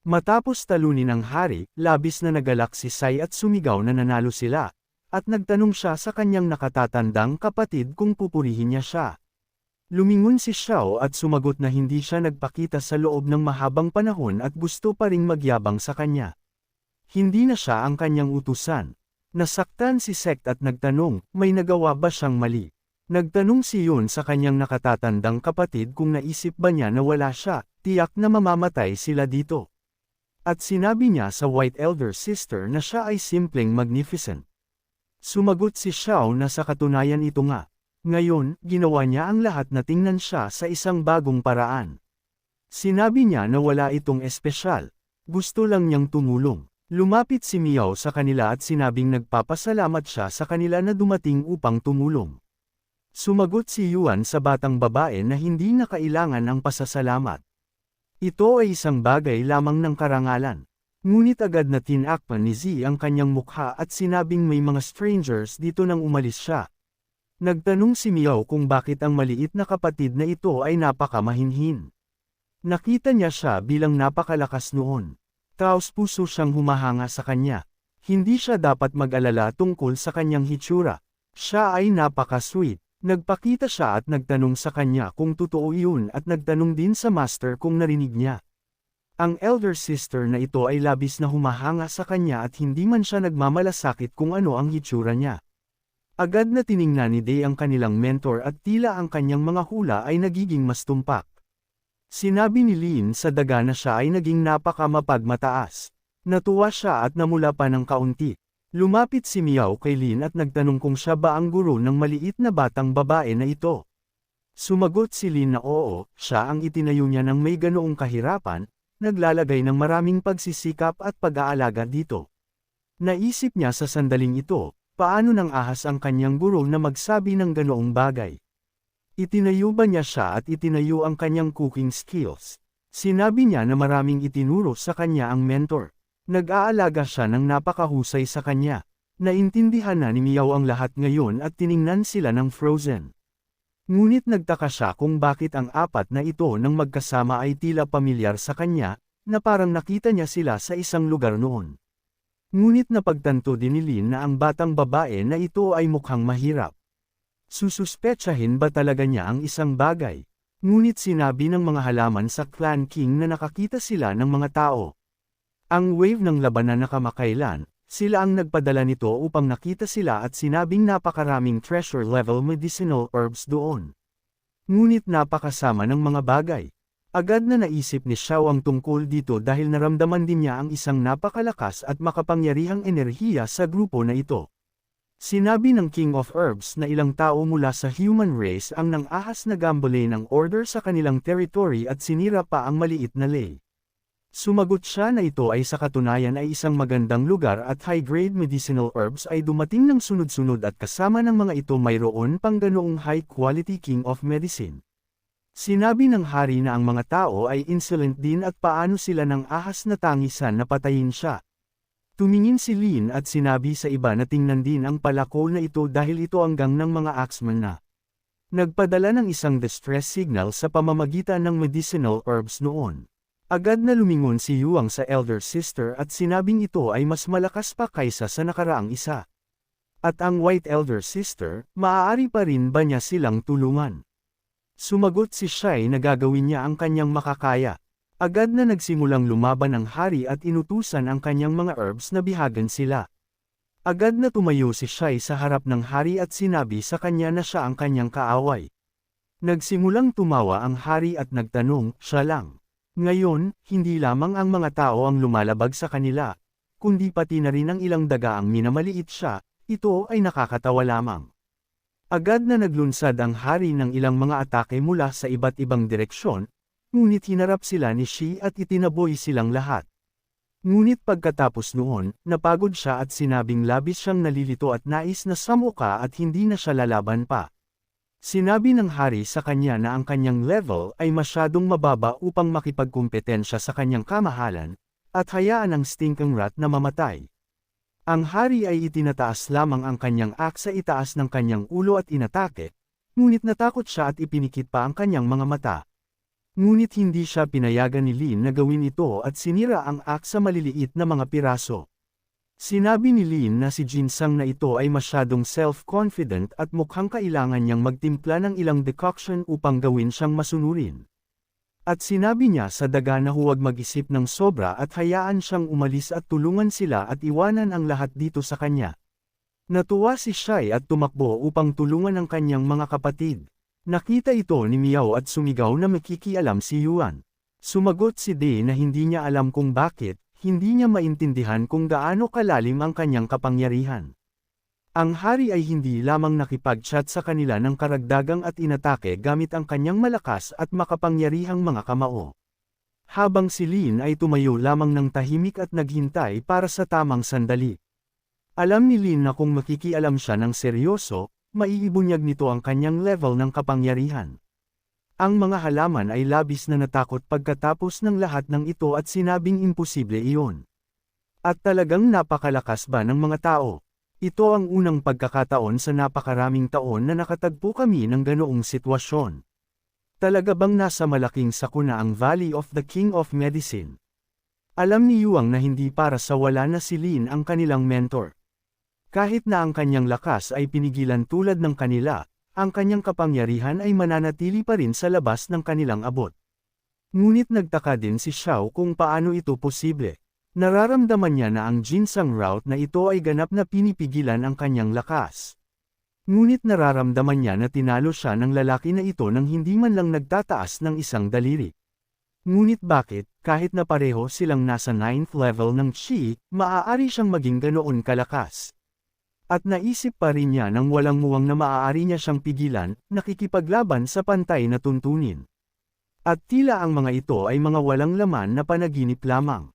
Matapos talunin ang hari, labis na nagalak si Sai at sumigaw na nanalo sila, at nagtanong siya sa kanyang nakatatandang kapatid kung pupurihin niya siya. Lumingon si Xiao at sumagot na hindi siya nagpakita sa loob ng mahabang panahon at gusto pa ring magyabang sa kanya. Hindi na siya ang kanyang utusan. Nasaktan si Sect at nagtanong, may nagawa ba siyang mali? Nagtanong si Yun sa kanyang nakatatandang kapatid kung naisip ba niya na wala siya, tiyak na mamamatay sila dito. At sinabi niya sa White Elder Sister na siya ay simpleng magnificent. Sumagot si Xiao na sa katunayan ito nga. Ngayon, ginawa niya ang lahat na tingnan siya sa isang bagong paraan. Sinabi niya na wala itong espesyal. Gusto lang niyang tumulong. Lumapit si Miao sa kanila at sinabing nagpapasalamat siya sa kanila na dumating upang tumulong. Sumagot si Yuan sa batang babae na hindi na kailangan ang pasasalamat. Ito ay isang bagay lamang ng karangalan. Ngunit agad na tinakpan ni Zi ang kanyang mukha at sinabing may mga strangers dito nang umalis siya. Nagtanong si Miao kung bakit ang maliit na kapatid na ito ay napakamahinhin. Nakita niya siya bilang napakalakas noon. Taos-puso siyang humahanga sa kanya. Hindi siya dapat mag-alala tungkol sa kanyang hitsura. Siya ay napaka-sweet. Nagpakita siya at nagtanong sa kanya kung totoo yun at nagtanong din sa master kung narinig niya. Ang elder sister na ito ay labis na humahanga sa kanya at hindi man siya nagmamalasakit kung ano ang hitsura niya. Agad na tiningnan ni Day ang kanilang mentor at tila ang kanyang mga hula ay nagiging mas tumpak. Sinabi ni Lin sa daga na siya ay naging napakamapagmataas. Natuwa siya at namula pa ng kaunti. Lumapit si Miao kay Lin at nagtanong kung siya ba ang guro ng maliit na batang babae na ito. Sumagot si Lin na oo, siya ang itinayo niya ng may ganoong kahirapan, naglalagay ng maraming pagsisikap at pag-aalaga dito. Naisip niya sa sandaling ito, paano nang ahas ang kanyang guro na magsabi ng ganoong bagay? Itinayo ba niya siya at itinayo ang kanyang cooking skills? Sinabi niya na maraming itinuro sa kanya ang mentor. Nag-aalaga siya ng napakahusay sa kanya. Naintindihan na ni Miao ang lahat ngayon at tiningnan sila ng Frozen. Ngunit nagtaka siya kung bakit ang apat na ito nang magkasama ay tila pamilyar sa kanya, na parang nakita niya sila sa isang lugar noon. Ngunit napagtanto din ni Lin na ang batang babae na ito ay mukhang mahirap. Sususpetsahin ba talaga niya ang isang bagay? Ngunit sinabi ng mga halaman sa Clan King na nakakita sila ng mga tao. Ang wave ng labanan na kamakailan, sila ang nagpadala nito upang nakita sila at sinabing napakaraming treasure-level medicinal herbs doon. Ngunit napakasama ng mga bagay. Agad na naisip ni Xiao ang tungkol dito dahil naramdaman din niya ang isang napakalakas at makapangyarihang enerhiya sa grupo na ito. Sinabi ng King of Herbs na ilang tao mula sa human race ang nang-ahas na gambole ng order sa kanilang territory at sinira pa ang maliit na ley. Sumagot siya na ito ay sa katunayan ay isang magandang lugar at high-grade medicinal herbs ay dumating ng sunod-sunod at kasama ng mga ito mayroon pang ganoong high-quality King of Medicine. Sinabi ng hari na ang mga tao ay insolent din at paano sila ng ahas na tangisan na patayin siya. Tumingin si Lin at sinabi sa iba na tingnan din ang palakol na ito dahil ito ang gang ng mga axemen na nagpadala ng isang distress signal sa pamamagitan ng medicinal herbs noon. Agad na lumingon si Yuang sa elder sister at sinabing ito ay mas malakas pa kaysa sa nakaraang isa. At ang white elder sister, maaari pa rin ba niya silang tulungan? Sumagot si Shai na gagawin niya ang kanyang makakaya. Agad na nagsimulang lumaban ang hari at inutusan ang kanyang mga herbs na bihagan sila. Agad na tumayo si Shai sa harap ng hari at sinabi sa kanya na siya ang kanyang kaaway. Nagsimulang tumawa ang hari at nagtanong, siya lang. Ngayon, hindi lamang ang mga tao ang lumalabag sa kanila, kundi pati na rin ang ilang daga ang minamaliit siya, ito ay nakakatawa lamang. Agad na naglunsad ang hari ng ilang mga atake mula sa iba't ibang direksyon, ngunit hinarap sila ni Shi at itinaboy silang lahat. Ngunit pagkatapos noon, napagod siya at sinabing labis siyang nalilito at nais na samuka at hindi na siya lalaban pa. Sinabi ng hari sa kanya na ang kanyang level ay masyadong mababa upang makipagkumpetensya sa kanyang kamahalan, at hayaan ang stinking rat na mamatay. Ang hari ay itinataas lamang ang kanyang axe sa itaas ng kanyang ulo at inatake, ngunit natakot siya at ipinikit pa ang kanyang mga mata. Ngunit hindi siya pinayagan ni Lin na gawin ito at sinira ang axe sa maliliit na mga piraso. Sinabi ni Lin na si Jinsang na ito ay masyadong self-confident at mukhang kailangan niyang magtimpla ng ilang decoction upang gawin siyang masunurin. At sinabi niya sa daga na huwag mag-isip ng sobra at hayaan siyang umalis at tulungan sila at iwanan ang lahat dito sa kanya. Natuwa si Shai at tumakbo upang tulungan ang kanyang mga kapatid. Nakita ito ni Miao at sumigaw na makikialam si Yuan. Sumagot si De na hindi niya alam kung bakit. Hindi niya maintindihan kung gaano kalalim ang kanyang kapangyarihan. Ang hari ay hindi lamang nakipag-chat sa kanila ng karagdagang at inatake gamit ang kanyang malakas at makapangyarihang mga kamao. Habang si Lin ay tumayo lamang ng tahimik at naghintay para sa tamang sandali. Alam ni Lin na kung makikialam siya ng seryoso, maiibunyag nito ang kanyang level ng kapangyarihan. Ang mga halaman ay labis na natakot pagkatapos ng lahat ng ito at sinabing imposible iyon. At talagang napakalakas ba ng mga tao? Ito ang unang pagkakataon sa napakaraming taon na nakatagpo kami ng ganoong sitwasyon. Talaga bang nasa malaking sakuna ang Valley of the King of Medicine? Alam ni Yuang na hindi para sa wala na si Lin ang kanilang mentor. Kahit na ang kanyang lakas ay pinigilan tulad ng kanila, ang kanyang kapangyarihan ay mananatili pa rin sa labas ng kanilang abot. Ngunit nagtaka din si Xiao kung paano ito posible. Nararamdaman niya na ang Jinsang route na ito ay ganap na pinipigilan ang kanyang lakas. Ngunit nararamdaman niya na tinalo siya ng lalaki na ito nang hindi man lang nagtataas ng isang daliri. Ngunit bakit, kahit na pareho silang nasa 9th level ng Qi, maaari siyang maging ganoon kalakas? At naisip pa rin niya nang walang muwang na maaari niya siyang pigilan, nakikipaglaban sa pantay na tuntunin. At tila ang mga ito ay mga walang laman na panaginip lamang.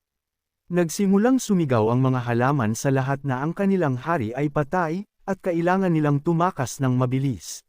Nagsimulang sumigaw ang mga halaman sa lahat na ang kanilang hari ay patay, at kailangan nilang tumakas ng mabilis.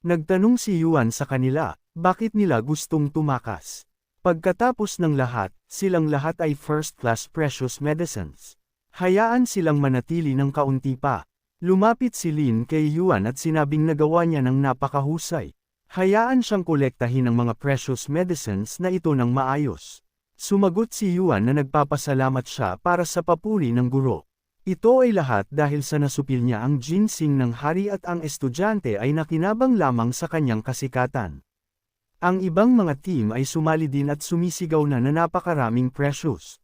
Nagtanong si Yuan sa kanila, bakit nila gustong tumakas? Pagkatapos ng lahat, silang lahat ay first-class precious medicines. Hayaan silang manatili ng kaunti pa. Lumapit si Lin kay Yuan at sinabing nagawa niya ng napakahusay. Hayaan siyang kolektahin ang mga precious medicines na ito ng maayos. Sumagot si Yuan na nagpapasalamat siya para sa papuri ng guro. Ito ay lahat dahil sa nasupil niya ang ginseng ng hari at ang estudyante ay nakinabang lamang sa kanyang kasikatan. Ang ibang mga team ay sumali din at sumisigaw na napakaraming precious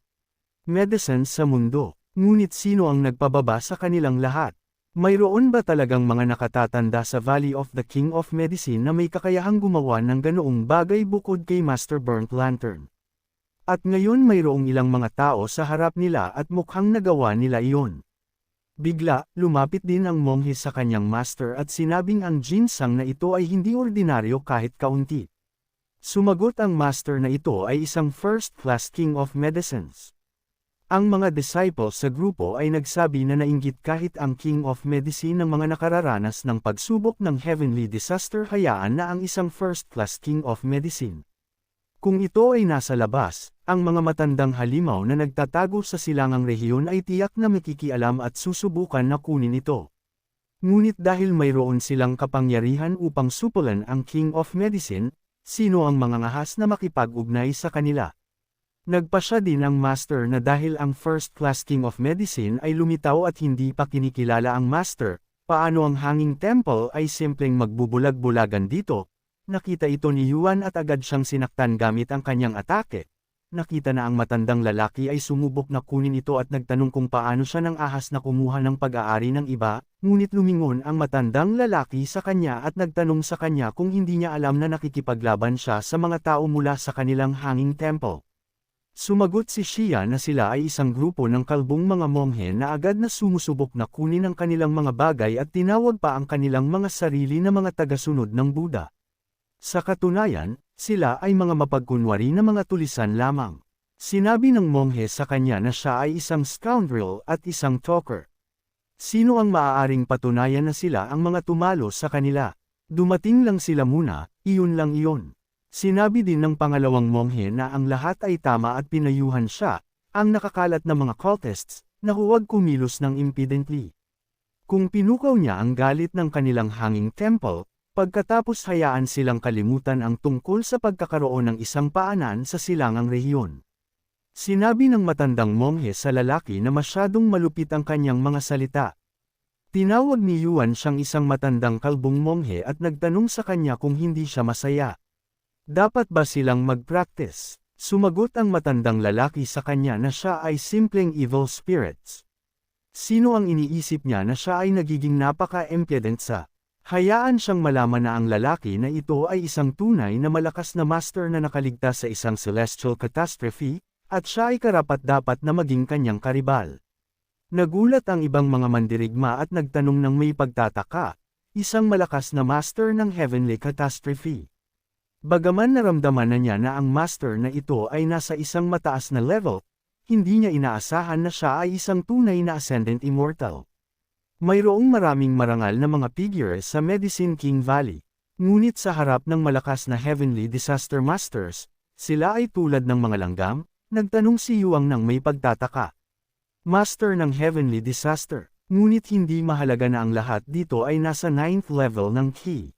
medicines sa mundo. Ngunit sino ang nagpababa sa kanilang lahat? Mayroon ba talagang mga nakatatanda sa Valley of the King of Medicine na may kakayahang gumawa ng ganoong bagay bukod kay Master Burnt Lantern? At ngayon mayroong ilang mga tao sa harap nila at mukhang nagawa nila iyon. Bigla, lumapit din ang monghe sa kanyang master at sinabing ang ginseng na ito ay hindi ordinaryo kahit kaunti. Sumagot ang master na ito ay isang first-class King of Medicines. Ang mga disciples sa grupo ay nagsabi na nainggit kahit ang King of Medicine ng mga nakararanas ng pagsubok ng heavenly disaster hayaan na ang isang first-class King of Medicine. Kung ito ay nasa labas, ang mga matandang halimaw na nagtatago sa silangang rehiyon ay tiyak na makikialam at susubukan na kunin ito. Ngunit dahil mayroon silang kapangyarihan upang supulan ang King of Medicine, sino ang mga ngahas na makipag-ugnay sa kanila? Nagpasya din ang master na dahil ang first-class King of Medicine ay lumitaw at hindi pa kinikilala ang master, paano ang hanging temple ay simpleng magbubulag-bulagan dito? Nakita ito ni Yuan at agad siyang sinaktan gamit ang kanyang atake. Nakita na ang matandang lalaki ay sumubok na kunin ito at nagtanong kung paano siya nang ahas na kumuha ng pag-aari ng iba, ngunit lumingon ang matandang lalaki sa kanya at nagtanong sa kanya kung hindi niya alam na nakikipaglaban siya sa mga tao mula sa kanilang hanging temple. Sumagot si Xia na sila ay isang grupo ng kalbong mga monghe na agad na sumusubok na kunin ang kanilang mga bagay at tinawag pa ang kanilang mga sarili na mga tagasunod ng Buddha. Sa katunayan, sila ay mga mapagkunwari na mga tulisan lamang. Sinabi ng monghe sa kanya na siya ay isang scoundrel at isang talker. Sino ang maaaring patunayan na sila ang mga tumalo sa kanila? Dumating lang sila muna, iyon lang iyon. Sinabi din ng pangalawang monghe na ang lahat ay tama at pinayuhan siya, ang nakakalat na mga cultists, na huwag kumilos ng impidently. Kung pinukaw niya ang galit ng kanilang hanging temple, Pagkatapos hayaan silang kalimutan ang tungkol sa pagkakaroon ng isang paanan sa silangang rehiyon. Sinabi ng matandang monghe sa lalaki na masyadong malupit ang kanyang mga salita. Tinawag ni Yuan siyang isang matandang kalbong monghe at nagtanong sa kanya kung hindi siya masaya. Dapat ba silang mag-practice? Sumagot ang matandang lalaki sa kanya na siya ay simpleng evil spirits. Sino ang iniisip niya na siya ay nagiging napaka-impudent sa? Hayaan siyang malaman na ang lalaki na ito ay isang tunay na malakas na master na nakaligtas sa isang celestial catastrophe, at siya ay karapat-dapat na maging kanyang karibal. Nagulat ang ibang mga mandirigma at nagtanong ng may pagtataka, isang malakas na master ng heavenly catastrophe. Bagaman naramdaman na niya na ang master na ito ay nasa isang mataas na level, hindi niya inaasahan na siya ay isang tunay na ascendant immortal. Mayroong maraming marangal na mga figures sa Medicine King Valley, ngunit sa harap ng malakas na heavenly disaster masters, sila ay tulad ng mga langgam. Nagtanong si Yuang ng may pagtataka. Master ng heavenly disaster, ngunit hindi mahalaga na ang lahat dito ay nasa 9th level ng Qi.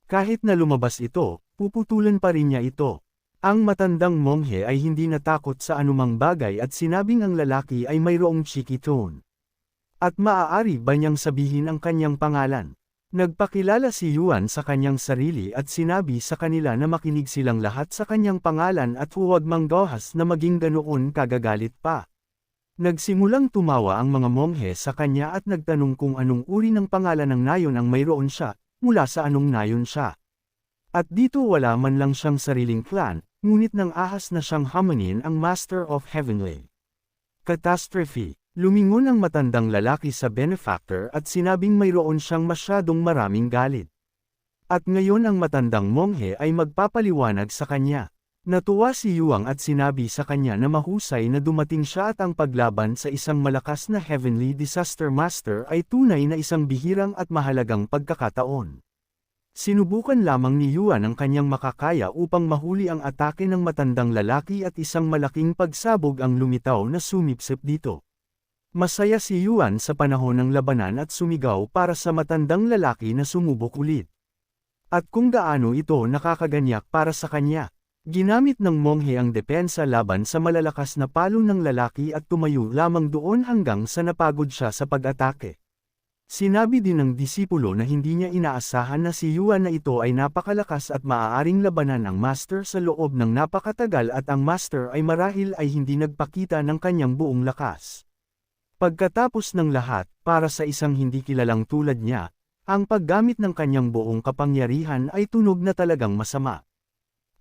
Kahit na lumabas ito, puputulan pa rin niya ito. Ang matandang monghe ay hindi natakot sa anumang bagay at sinabing ang lalaki ay mayroong cheeky tone. At maaari ba niyang sabihin ang kanyang pangalan? Nagpakilala si Yuan sa kanyang sarili at sinabi sa kanila na makinig silang lahat sa kanyang pangalan at huwag manggahas na maging ganoon kagagalit pa. Nagsimulang tumawa ang mga monghe sa kanya at nagtanong kung anong uri ng pangalan ng nayon ang mayroon siya, mula sa anong nayon siya. At dito wala man lang siyang sariling clan, ngunit nang ahas na siyang hamanin ang Master of Heavenly Catastrophe. Lumingon ang matandang lalaki sa benefactor at sinabing mayroon siyang masyadong maraming galit. At ngayon ang matandang monghe ay magpapaliwanag sa kanya. Natuwa si Yuang at sinabi sa kanya na mahusay na dumating siya at ang paglaban sa isang malakas na heavenly disaster master ay tunay na isang bihirang at mahalagang pagkakataon. Sinubukan lamang ni Yuan ang kanyang makakaya upang mahuli ang atake ng matandang lalaki at isang malaking pagsabog ang lumitaw na sumipsip dito. Masaya si Yuan sa panahon ng labanan at sumigaw para sa matandang lalaki na sumubok ulit. At kung gaano ito nakakaganyak para sa kanya. Ginamit ng monghe ang depensa laban sa malalakas na palo ng lalaki at tumayo lamang doon hanggang sa napagod siya sa pag-atake. Sinabi din ng disipulo na hindi niya inaasahan na si Yuan na ito ay napakalakas at maaaring labanan ang master sa loob ng napakatagal at ang master ay marahil ay hindi nagpakita ng kanyang buong lakas. Pagkatapos ng lahat, para sa isang hindi kilalang tulad niya, ang paggamit ng kanyang buong kapangyarihan ay tunog na talagang masama.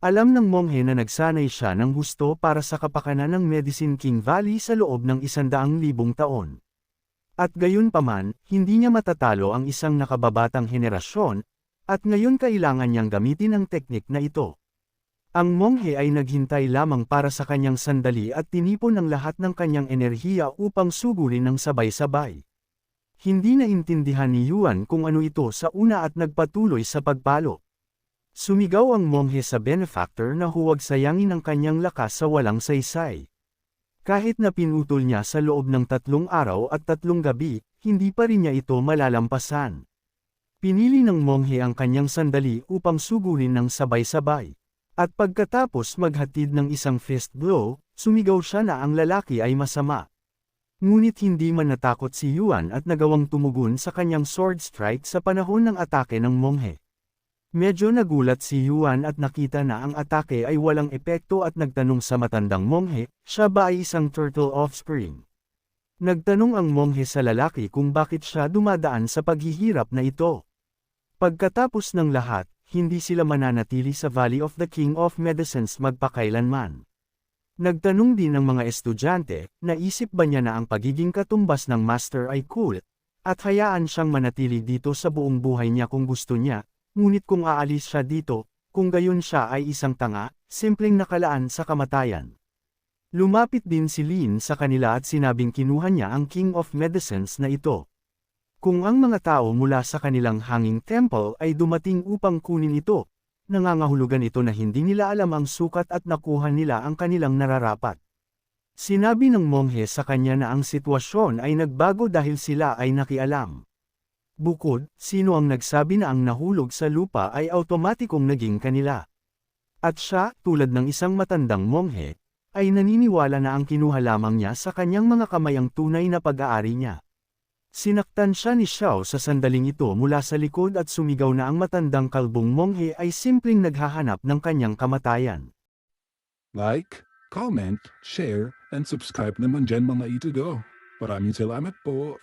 Alam ng monghe na nagsanay siya ng husto para sa kapakanan ng Medicine King Valley sa loob ng 100,000 taon. At gayunpaman, hindi niya matatalo ang isang nakababatang henerasyon, at ngayon kailangan niyang gamitin ang teknik na ito. Ang monghe ay naghintay lamang para sa kanyang sandali at tinipon ang lahat ng kanyang enerhiya upang sugulin ng sabay-sabay. Hindi naintindihan ni Yuan kung ano ito sa una at nagpatuloy sa pagpalo. Sumigaw ang monghe sa benefactor na huwag sayangin ang kanyang lakas sa walang saysay. Kahit na pinutol niya sa loob ng 3 araw at 3 gabi, hindi pa rin niya ito malalampasan. Pinili ng monghe ang kanyang sandali upang sugulin ng sabay-sabay. At pagkatapos maghatid ng isang fist blow, sumigaw siya na ang lalaki ay masama. Ngunit hindi man natakot si Yuan at nagawang tumugon sa kanyang sword strike sa panahon ng atake ng monghe. Medyo nagulat si Yuan at nakita na ang atake ay walang epekto at nagtanong sa matandang monghe, siya ba ay isang turtle offspring? Nagtanong ang monghe sa lalaki kung bakit siya dumadaan sa paghihirap na ito. Pagkatapos ng lahat, hindi sila mananatili sa Valley of the King of Medicines magpakailanman. Nagtanong din ng mga estudyante, naisip ba niya na ang pagiging katumbas ng master ay cool, at hayaan siyang manatili dito sa buong buhay niya kung gusto niya, ngunit kung aalis siya dito, kung gayon siya ay isang tanga, simpleng nakalaan sa kamatayan. Lumapit din si Lin sa kanila at sinabing kinuha niya ang King of Medicines na ito. Kung ang mga tao mula sa kanilang hanging temple ay dumating upang kunin ito, nangangahulugan ito na hindi nila alam ang sukat at nakuha nila ang kanilang nararapat. Sinabi ng monghe sa kanya na ang sitwasyon ay nagbago dahil sila ay nakialam. Bukod, sino ang nagsabi na ang nahulog sa lupa ay automatikong naging kanila? At siya, tulad ng isang matandang monghe, ay naniniwala na ang kinuha lamang niya sa kanyang mga kamay ang tunay na pag-aari niya. Sinaktan siya ni Xiao sa sandaling ito mula sa likod at sumigaw na ang matandang kalbong monghe ay simpleng naghahanap ng kanyang kamatayan. Like, comment, share, and subscribe naman dyan mga itugo. Maraming salamat po.